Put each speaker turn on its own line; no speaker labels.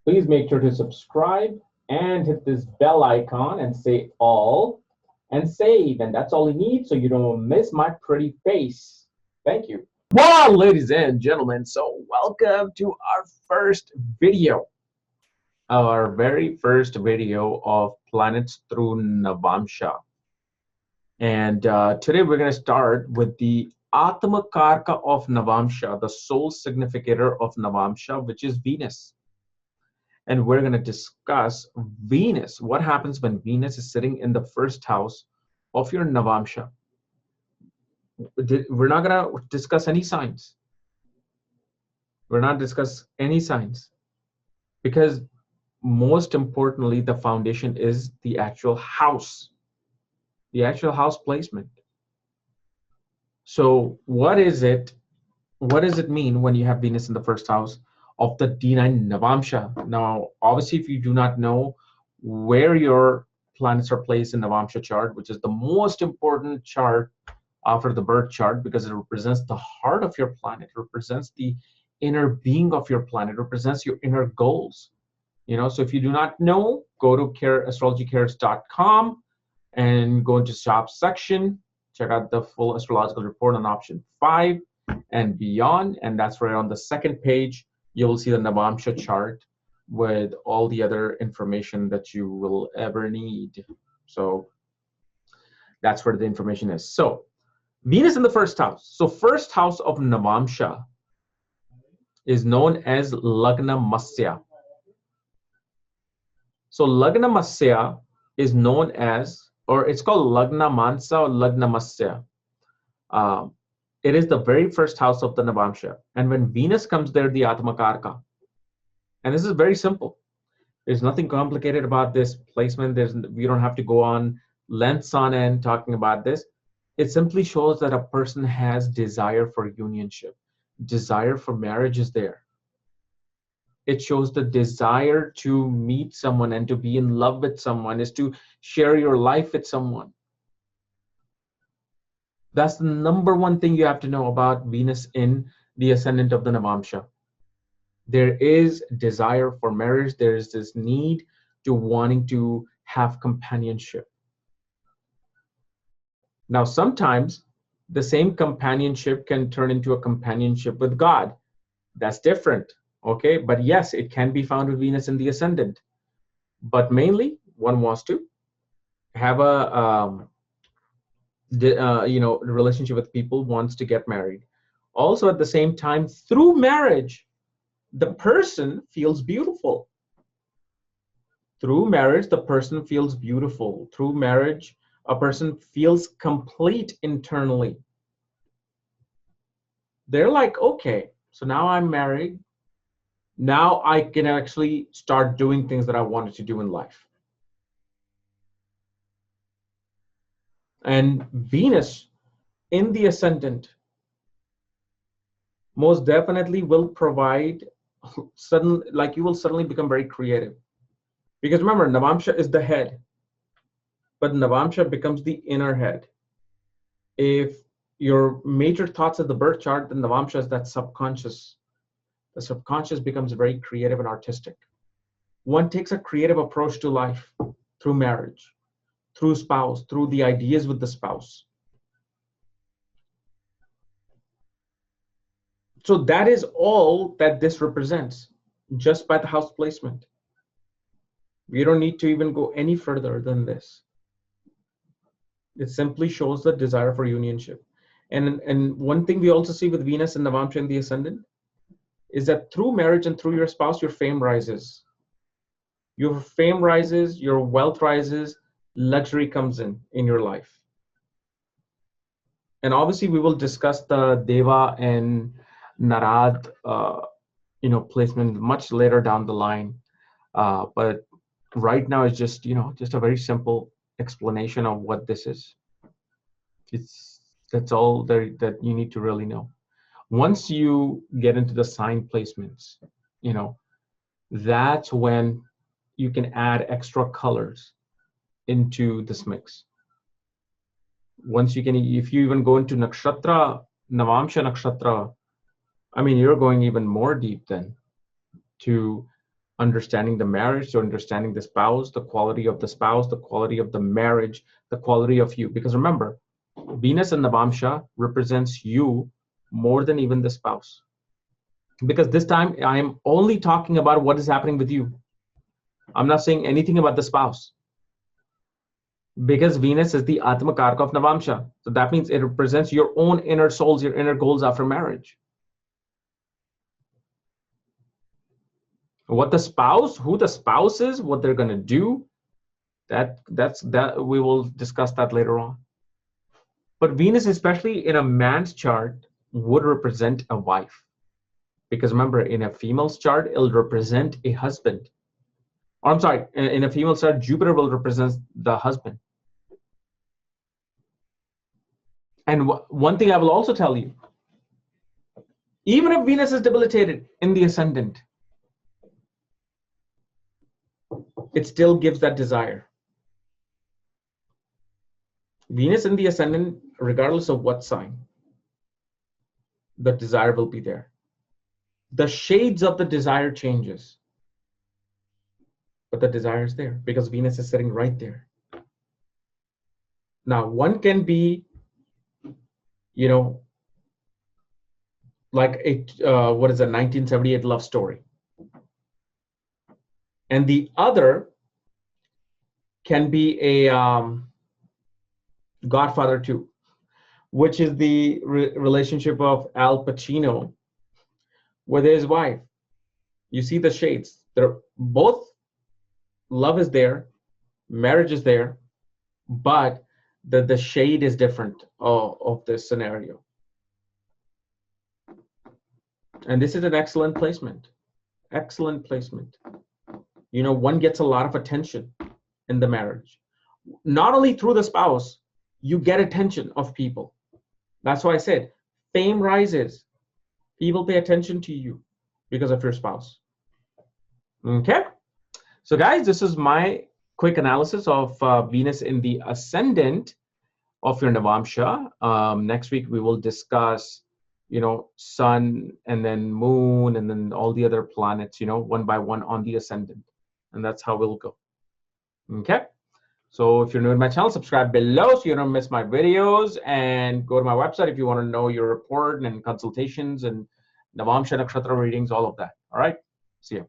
Please make sure to subscribe and hit this bell icon and say all and save. And that's all you need so you don't miss my pretty face. Thank you. Well, ladies and gentlemen, so welcome to our first video, our very first video of planets through Navamsa. And today we're going to start with the Atma Karka of Navamsa, the soul significator of Navamsa, which is Venus. And we're going to discuss Venus. What happens when Venus is sitting in the first house of your Navamsa? We're not going to discuss any signs. We're not discuss any signs because most importantly, the foundation is the actual house placement. So what is it? What does it mean when you have Venus in the first house of the D9 Navamsa? Now, obviously, if you do not know where your planets are placed in Navamsa chart, which is the most important chart after the birth chart, because it represents the heart of your planet, represents the inner being of your planet, represents your inner goals. So if you do not know, go to astrologycares.com and go into shop section, check out the full astrological report on option 5 and beyond. And that's right on the second page, you will see the Navamsa chart with all the other information that you will ever need. So that's where the information is. So Venus in the first house. So first house of Navamsa is known as Lagna Masya. So Lagna Masya is known as, or it's called Lagna Mansa or Lagna Masya. It is the very first house of the Navamsa. And when Venus comes there, the Atma Karka. And this is very simple. There's nothing complicated about this placement. We don't have to go on lengths on end talking about this. It simply shows that a person has desire for unionship. Desire for marriage is there. It shows the desire to meet someone and to be in love with someone, is to share your life with someone. That's the number one thing you have to know about Venus in the ascendant of the Navamsa. There is desire for marriage. There is this need to wanting to have companionship. Now, sometimes the same companionship can turn into a companionship with God. That's different. Okay, but yes, it can be found with Venus in the ascendant. But mainly, one wants to have a relationship with people, wants to get married. Also, at the same time, through marriage, the person feels beautiful. Through marriage, the person feels beautiful. Through marriage, a person feels complete internally. They're like, okay, so now I'm married. Now I can actually start doing things that I wanted to do in life. And Venus in the ascendant most definitely will provide you will suddenly become very creative. Because remember, Navamsa is the head, but Navamsa becomes the inner head. If your major thoughts of the birth chart, then Navamsa is that subconscious. The subconscious becomes very creative and artistic. One takes a creative approach to life through marriage, through spouse, through the ideas with the spouse. So that is all that this represents, just by the house placement. We don't need to even go any further than this. It simply shows the desire for unionship. And one thing we also see with Venus and Navamsa in the ascendant is that through marriage and through your spouse, your fame rises. Your fame rises, your wealth rises, luxury comes in your life. And obviously we will discuss the Deva and Narad placement much later down the line. But right now it's just a very simple explanation of what this is. That's all that you need to really know. Once you get into the sign placements, that's when you can add extra colors into this mix. Once if you even go into nakshatra, Navamsa nakshatra, you're going even more deep then to understanding the marriage, so understanding the spouse, the quality of the spouse, the quality of the marriage, the quality of you. Because remember, Venus in Navamsha represents you more than even the spouse. Because this time I am only talking about what is happening with you. I'm not saying anything about the spouse. Because Venus is the Atma Karka of Navamsha. So that means it represents your own inner souls, your inner goals after marriage. What the spouse, who the spouse is, what they're going to do, that we will discuss that later on. But Venus, especially in a man's chart, would represent a wife. Because remember, in a female's chart, it'll represent a husband. Or I'm sorry, in a female chart, Jupiter will represent the husband. And one thing I will also tell you, even if Venus is debilitated in the ascendant, it still gives that desire. Venus in the ascendant, regardless of what sign, the desire will be there. The shades of the desire changes, but the desire is there because Venus is sitting right there. Now, one can be, you know, like a what is a 1978 love story, and the other can be a Godfather 2, which is the relationship of Al Pacino with his wife. You see the shades. They're both, love is there, marriage is there, but the shade is different of this scenario. And this is an excellent placement. Excellent placement. You know, one gets a lot of attention in the marriage. Not only through the spouse, you get attention of people. That's why I said fame rises. People pay attention to you because of your spouse. Okay? So guys, this is my quick analysis of Venus in the ascendant of your Navamsha. Next week, we will discuss, you know, sun and then moon and then all the other planets, you know, one by one on the ascendant. And that's how we'll go. Okay? So if you're new to my channel, subscribe below so you don't miss my videos, and go to my website if you want to know your report and consultations and Navamsha Nakshatra readings, all of that. All right? See you.